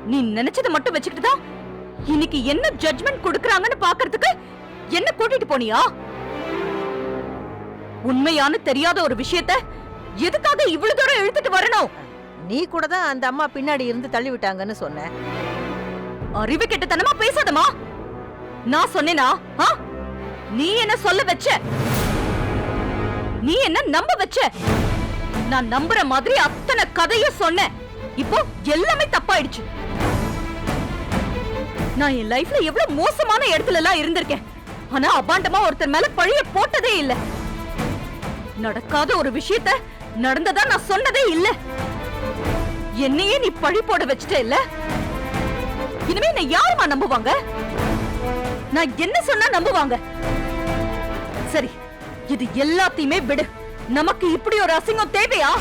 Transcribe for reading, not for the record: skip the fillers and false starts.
நீ நினைச்சதை மட்டும் வச்சுக்கிட்டுதான் இன்னைக்கு என்ன ஜட்ஜ்மெண்ட் கொடுக்கறாங்கன்னு பாக்குறதுக்கு என்ன கூட்டிட்டு போனியா? உண்மையான தெரியாத ஒரு விஷயத்த எதுக்காக இவ்வளவு தூரம் இழுத்துட்டு வரணும்? நீ கூட தான் அந்த அம்மா பின்னாடி இருந்து தள்ளி விட்டாங்கன்னு சொன்ன. அறிவு கெட்டத்தனமா பேசாதமா. நான் சொன்னேனா? நீ என்ன சொல்ல வச்ச? நீ என்ன நம்ப வச்ச? நான் நம்புற மாதிரி அத்தனை கதையும் சொன்னேன். இப்போ எல்லாமே தப்பாயிடுச்சு. நான் என் லைஃப்ல எவ்வளவு மோசமான இடத்துல எல்லாம் இருந்திருக்கேன். ஆனா அபாண்டமா ஒருத்தர் மேல பழிய போட்டதே இல்ல. நடக்காத ஒரு விஷயத்த நடந்ததா நான் சொன்னதே இல்ல. என்னையே நீ பழி போட வச்சுட்ட இல்ல. இனிமே நான் யாருமா நம்புவாங்க? நான் என்ன சொன்னா நம்புவாங்க? சரி, இது எல்லாத்தையுமே விடு. நமக்கு இப்படி ஒரு அசிங்கம் தேவையா?